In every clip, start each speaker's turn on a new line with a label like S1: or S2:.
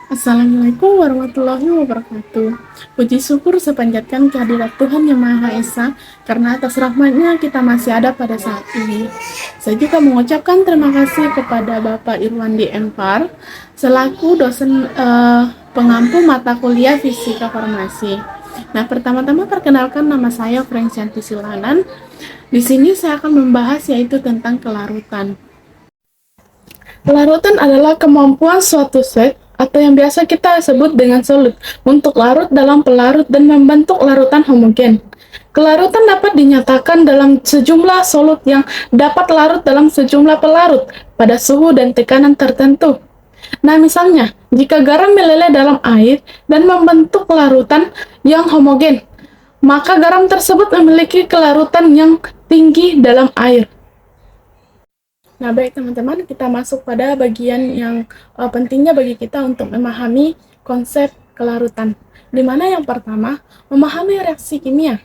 S1: Assalamualaikum warahmatullahi wabarakatuh. Puji syukur sepanjatkan kehadirat Tuhan Yang Maha Esa, karena atas rahmatnya kita masih ada pada saat ini. Saya juga mengucapkan terima kasih kepada Bapak Irwandi Empar, selaku dosen pengampu mata kuliah Fisika Farmasi. Nah, pertama-tama perkenalkan, nama saya Francianti Silanan. Di sini saya akan membahas yaitu tentang kelarutan. Kelarutan adalah kemampuan suatu zat atau yang biasa kita sebut dengan solut untuk larut dalam pelarut dan membentuk larutan homogen. Kelarutan dapat dinyatakan dalam sejumlah solut yang dapat larut dalam sejumlah pelarut pada suhu dan tekanan tertentu. Nah, misalnya, jika garam meleleh dalam air dan membentuk larutan yang homogen, maka garam tersebut memiliki kelarutan yang tinggi dalam air. Nah, baik teman-teman, kita masuk pada bagian yang pentingnya bagi kita untuk memahami konsep kelarutan. Di mana yang pertama, memahami reaksi kimia.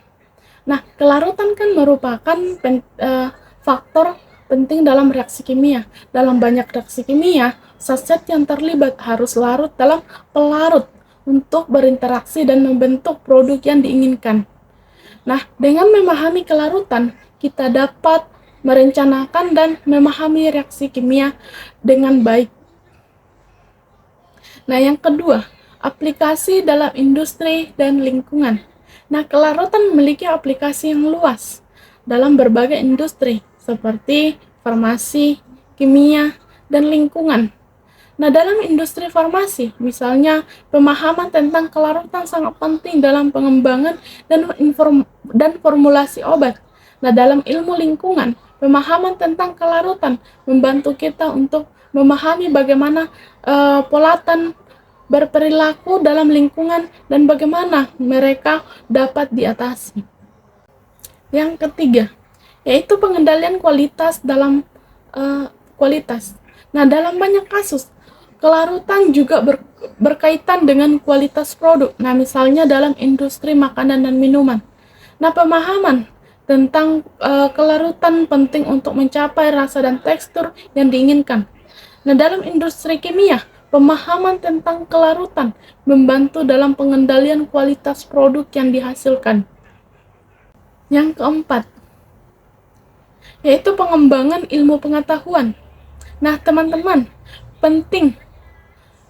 S1: Nah, kelarutan kan merupakan faktor penting dalam reaksi kimia. Dalam banyak reaksi kimia, zat yang terlibat harus larut dalam pelarut untuk berinteraksi dan membentuk produk yang diinginkan. Nah, dengan memahami kelarutan, kita dapat merencanakan dan memahami reaksi kimia dengan baik. Nah, yang kedua, aplikasi dalam industri dan lingkungan. Nah, kelarutan memiliki aplikasi yang luas dalam berbagai industri seperti farmasi, kimia, dan lingkungan. Nah, dalam industri farmasi, misalnya, pemahaman tentang kelarutan sangat penting dalam pengembangan dan formulasi obat. Nah, dalam ilmu lingkungan, pemahaman tentang kelarutan membantu kita untuk memahami bagaimana polatan berperilaku dalam lingkungan dan bagaimana mereka dapat diatasi. Yang ketiga, yaitu pengendalian kualitas dalam kualitas. Nah, dalam banyak kasus, kelarutan juga berkaitan dengan kualitas produk. Nah, misalnya dalam industri makanan dan minuman. Nah, pemahaman tentang kelarutan penting untuk mencapai rasa dan tekstur yang diinginkan. Nah, dalam industri kimia, pemahaman tentang kelarutan membantu dalam pengendalian kualitas produk yang dihasilkan. Yang keempat, yaitu pengembangan ilmu pengetahuan. Nah, teman-teman, penting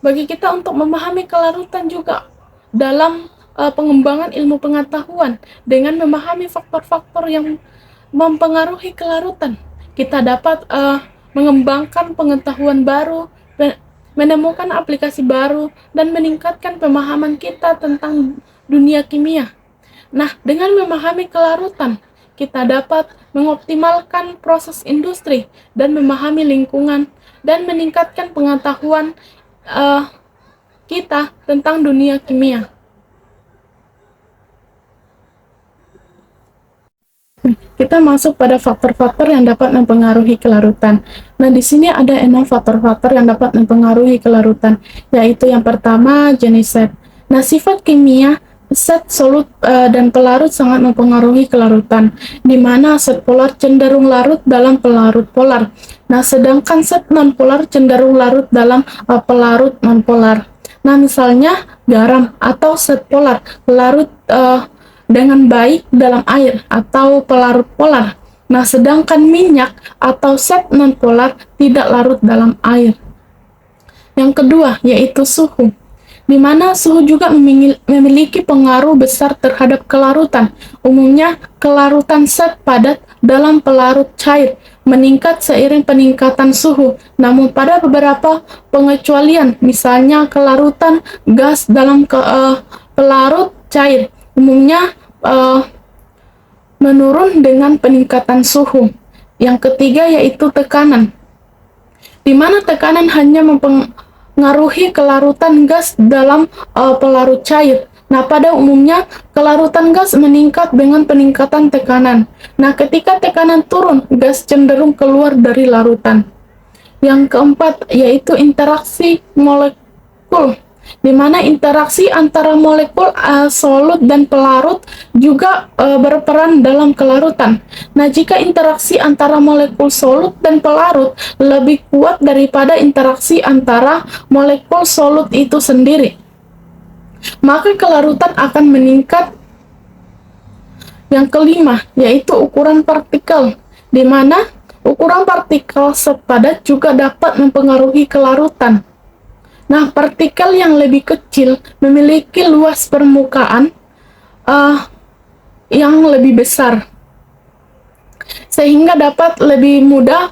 S1: bagi kita untuk memahami kelarutan juga dalam pengembangan ilmu pengetahuan. Dengan memahami faktor-faktor yang mempengaruhi kelarutan, kita dapat mengembangkan pengetahuan baru, menemukan aplikasi baru, dan meningkatkan pemahaman kita tentang dunia kimia. Nah, dengan memahami kelarutan, kita dapat mengoptimalkan proses industri dan memahami lingkungan dan meningkatkan pengetahuan kita tentang dunia kimia. Kita masuk pada faktor-faktor yang dapat mempengaruhi kelarutan. Nah, di sini ada 6 faktor-faktor yang dapat mempengaruhi kelarutan, yaitu yang pertama, jenis zat. Nah, sifat kimia zat, solut, dan pelarut sangat mempengaruhi kelarutan, di mana zat polar cenderung larut dalam pelarut polar. Nah, sedangkan zat nonpolar cenderung larut dalam pelarut nonpolar. Nah, misalnya garam atau zat polar larut dengan baik dalam air atau pelarut polar. Nah, sedangkan minyak atau zat nonpolar tidak larut dalam air. Yang kedua, yaitu suhu, di mana suhu juga memiliki pengaruh besar terhadap kelarutan. Umumnya, kelarutan zat padat dalam pelarut cair meningkat seiring peningkatan suhu. Namun pada beberapa pengecualian, misalnya kelarutan gas dalam pelarut cair, umumnya menurun dengan peningkatan suhu. Yang ketiga, yaitu tekanan, di mana tekanan hanya mempengaruhi kelarutan gas dalam pelarut cair. Nah, pada umumnya kelarutan gas meningkat dengan peningkatan tekanan. Nah, ketika tekanan turun, gas cenderung keluar dari larutan. Yang keempat, yaitu interaksi molekul, di mana interaksi antara molekul solut dan pelarut juga berperan dalam kelarutan. Nah, jika interaksi antara molekul solut dan pelarut lebih kuat daripada interaksi antara molekul solut itu sendiri, maka kelarutan akan meningkat. Yang kelima, yaitu ukuran partikel, di mana ukuran partikel zat padat juga dapat mempengaruhi kelarutan. Nah, partikel yang lebih kecil memiliki luas permukaan yang lebih besar, sehingga dapat lebih mudah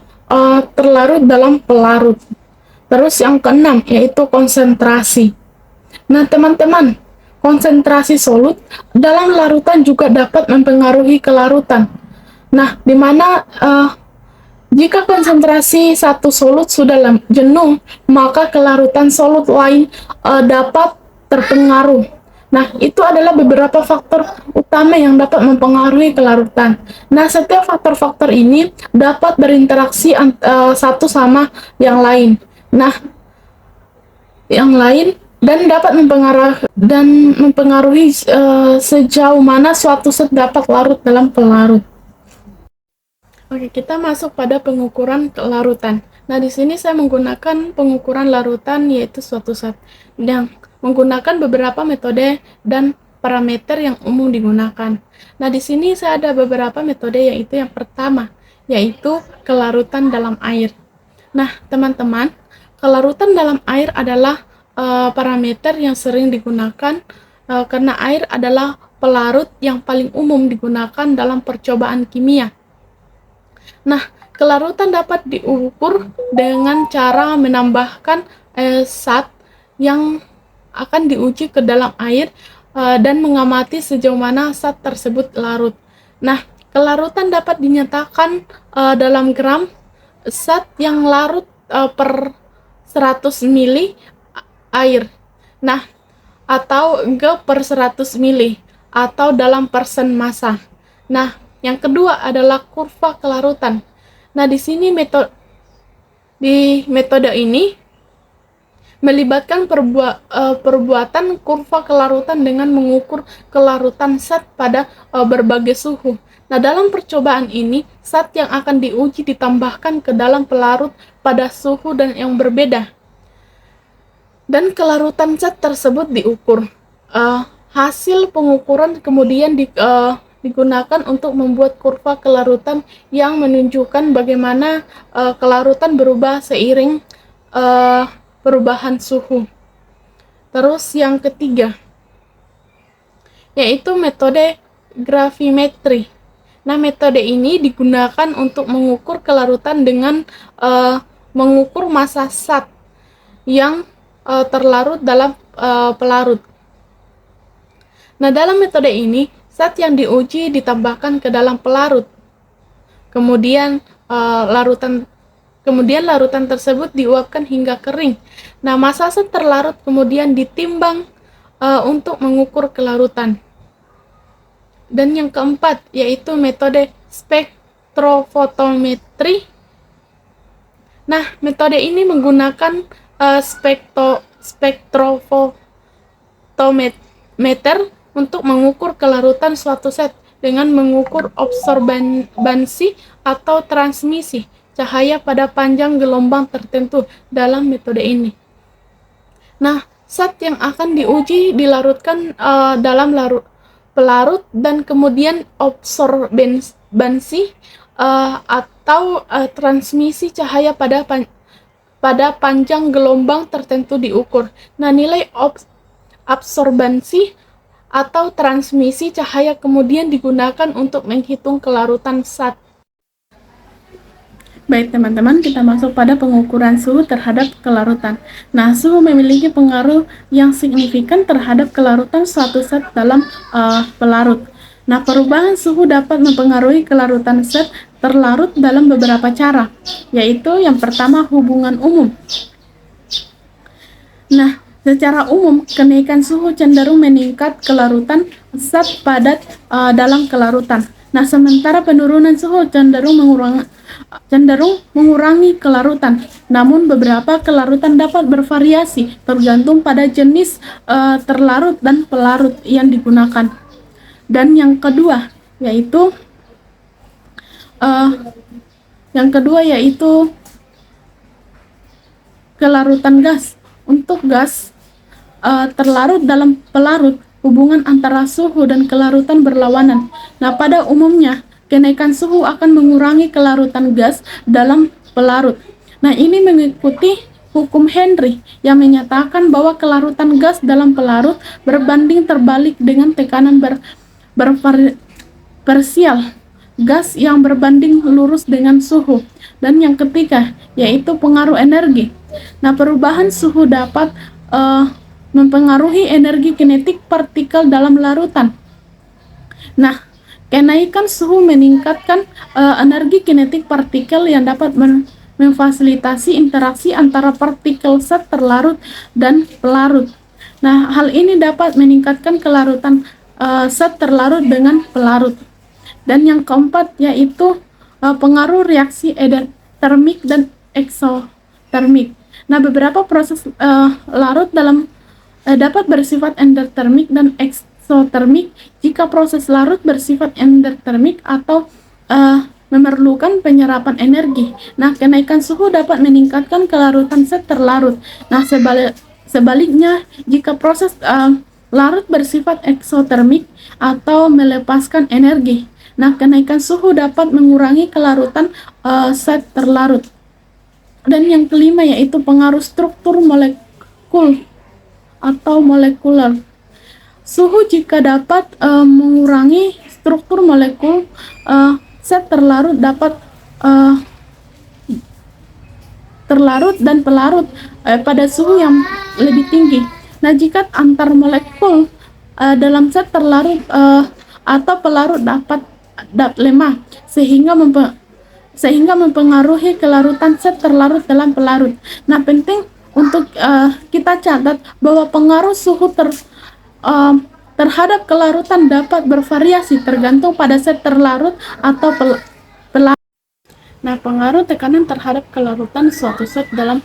S1: terlarut dalam pelarut. Terus yang keenam, yaitu konsentrasi. Nah, teman-teman, konsentrasi solut dalam larutan juga dapat mempengaruhi kelarutan. Nah, di mana jika konsentrasi satu solut sudah jenuh, maka kelarutan solut lain dapat terpengaruh. Nah, itu adalah beberapa faktor utama yang dapat mempengaruhi kelarutan. Nah, setiap faktor-faktor ini dapat berinteraksi satu sama yang lain. Nah, yang lain dan dapat mempengaruhi sejauh mana suatu zat dapat larut dalam pelarut. Oke, kita masuk pada pengukuran kelarutan. Nah, di sini saya menggunakan pengukuran larutan yaitu suatu zat yang menggunakan beberapa metode dan parameter yang umum digunakan. Nah, di sini saya ada beberapa metode, yaitu yang pertama, yaitu kelarutan dalam air. Nah, teman-teman, kelarutan dalam air adalah parameter yang sering digunakan karena air adalah pelarut yang paling umum digunakan dalam percobaan kimia. Nah, kelarutan dapat diukur dengan cara menambahkan zat yang akan diuji ke dalam air dan mengamati sejauh mana zat tersebut larut. Nah, kelarutan dapat dinyatakan dalam gram zat yang larut per 100 mili air. Nah, atau G per 100 mili atau dalam persen massa. Nah, yang kedua adalah kurva kelarutan. Nah, di sini metode ini melibatkan perbuatan kurva kelarutan dengan mengukur kelarutan zat pada berbagai suhu. Nah, dalam percobaan ini, zat yang akan diuji ditambahkan ke dalam pelarut pada suhu dan yang berbeda. Dan kelarutan zat tersebut diukur. Hasil pengukuran kemudian digunakan untuk membuat kurva kelarutan yang menunjukkan bagaimana kelarutan berubah seiring perubahan suhu. Terus yang ketiga, yaitu metode gravimetri. Nah, metode ini digunakan untuk mengukur kelarutan dengan mengukur massa zat yang terlarut dalam pelarut. Nah, dalam metode ini, zat yang diuji ditambahkan ke dalam pelarut. Kemudian larutan tersebut diuapkan hingga kering. Nah, massa zat terlarut kemudian ditimbang untuk mengukur kelarutan. Dan yang keempat, yaitu metode spektrofotometri. Nah, metode ini menggunakan spektrofotometer untuk mengukur kelarutan suatu zat dengan mengukur absorbansi atau transmisi cahaya pada panjang gelombang tertentu dalam metode ini. Nah, zat yang akan diuji dilarutkan dalam pelarut dan kemudian absorbansi atau transmisi cahaya pada panjang gelombang tertentu diukur. Nah, nilai absorbansi atau transmisi cahaya kemudian digunakan untuk menghitung kelarutan zat. Baik teman-teman, kita masuk pada pengukuran suhu terhadap kelarutan. Nah, suhu memiliki pengaruh yang signifikan terhadap kelarutan suatu zat dalam pelarut. Nah, perubahan suhu dapat mempengaruhi kelarutan zat terlarut dalam beberapa cara, yaitu yang pertama, hubungan umum. Nah, secara umum, kenaikan suhu cenderung meningkat kelarutan zat padat dalam kelarutan. Nah, sementara penurunan suhu cenderung mengurangi kelarutan. Namun beberapa kelarutan dapat bervariasi tergantung pada jenis terlarut dan pelarut yang digunakan. Dan yang kedua yaitu kelarutan gas. Untuk gas terlarut dalam pelarut, hubungan antara suhu dan kelarutan berlawanan. Nah, pada umumnya kenaikan suhu akan mengurangi kelarutan gas dalam pelarut. Nah, ini mengikuti hukum Henry yang menyatakan bahwa kelarutan gas dalam pelarut berbanding terbalik dengan tekanan parsial gas yang berbanding lurus dengan suhu. Dan yang ketiga yaitu pengaruh energi. Nah, perubahan suhu dapat mempengaruhi energi kinetik partikel dalam larutan. Nah, kenaikan suhu meningkatkan energi kinetik partikel yang dapat memfasilitasi interaksi antara partikel zat terlarut dan pelarut. Nah, hal ini dapat meningkatkan kelarutan zat terlarut dengan pelarut. Dan yang keempat yaitu pengaruh reaksi endotermik dan eksotermik. Nah, beberapa proses larut dapat bersifat endotermik dan eksotermik. Jika proses larut bersifat endotermik atau memerlukan penyerapan energi, nah kenaikan suhu dapat meningkatkan kelarutan zat terlarut. Nah, sebaliknya jika proses larut bersifat eksotermik atau melepaskan energi, nah kenaikan suhu dapat mengurangi kelarutan zat terlarut. Dan yang kelima yaitu pengaruh struktur molekul atau molekuler. Suhu jika dapat mengurangi struktur molekul zat terlarut dapat terlarut dan pelarut pada suhu yang lebih tinggi. Nah, jika antar molekul dalam zat terlarut atau pelarut dapat lemah sehingga mempengaruhi kelarutan zat terlarut dalam pelarut. Nah, penting untuk kita catat bahwa pengaruh suhu terhadap kelarutan dapat bervariasi tergantung pada zat terlarut atau pelarut. Nah, pengaruh tekanan terhadap kelarutan suatu zat dalam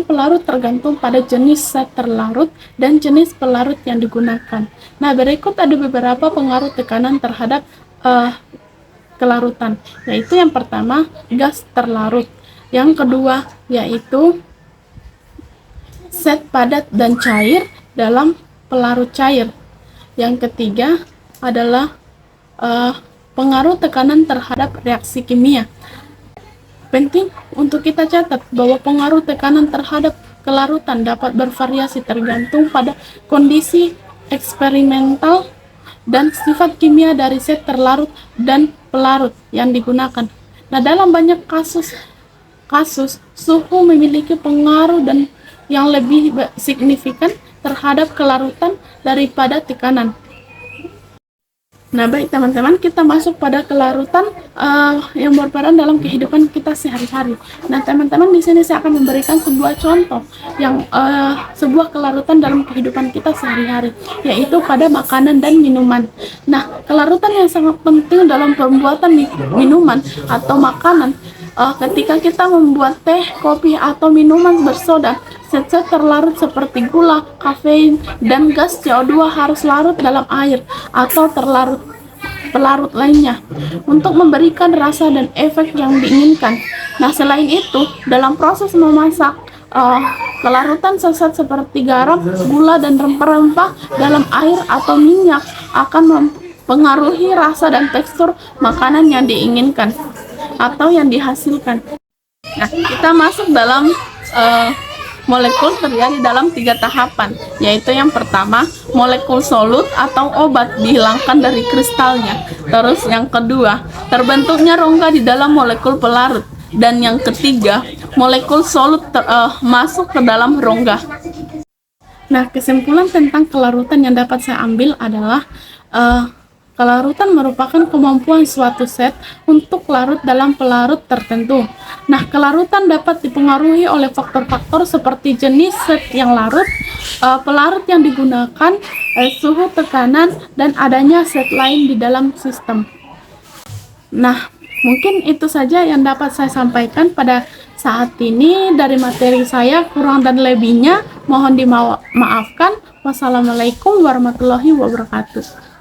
S1: pelarut tergantung pada jenis zat terlarut dan jenis pelarut yang digunakan. Nah, berikut ada beberapa pengaruh tekanan terhadap kelarutan, yaitu yang pertama gas terlarut, yang kedua yaitu zat padat dan cair dalam pelarut cair, yang ketiga adalah pengaruh tekanan terhadap reaksi kimia. Penting untuk kita catat bahwa pengaruh tekanan terhadap kelarutan dapat bervariasi tergantung pada kondisi eksperimental dan sifat kimia dari zat terlarut dan pelarut yang digunakan. Nah, dalam banyak kasus suhu memiliki pengaruh dan yang lebih signifikan terhadap kelarutan daripada tekanan. Nah, baik teman-teman, kita masuk pada kelarutan yang berperan dalam kehidupan kita sehari-hari. Nah, teman-teman, di sini saya akan memberikan sebuah contoh yang sebuah kelarutan dalam kehidupan kita sehari-hari, yaitu pada makanan dan minuman. Nah, kelarutan yang sangat penting dalam pembuatan minuman atau makanan. Ketika kita membuat teh, kopi, atau minuman bersoda, zat-zat terlarut seperti gula, kafein, dan gas CO2 harus larut dalam air atau pelarut lainnya untuk memberikan rasa dan efek yang diinginkan. Nah, selain itu, dalam proses memasak, kelarutan zat seperti garam, gula, dan rempah-rempah dalam air atau minyak akan mempengaruhi rasa dan tekstur makanan yang diinginkan atau yang dihasilkan. Nah, kita masuk dalam molekul terjadi dalam 3 tahapan, yaitu yang pertama, molekul solut atau obat dihilangkan dari kristalnya. Terus yang kedua, terbentuknya rongga di dalam molekul pelarut. Dan yang ketiga, molekul solut masuk ke dalam rongga. Nah, kesimpulan tentang kelarutan yang dapat saya ambil adalah kelarutan merupakan kemampuan suatu zat untuk larut dalam pelarut tertentu. Nah, kelarutan dapat dipengaruhi oleh faktor-faktor seperti jenis zat yang larut, pelarut yang digunakan, suhu, tekanan, dan adanya zat lain di dalam sistem. Nah, mungkin itu saja yang dapat saya sampaikan pada saat ini dari materi saya. Kurang dan lebihnya mohon dimaafkan. Wassalamualaikum warahmatullahi wabarakatuh.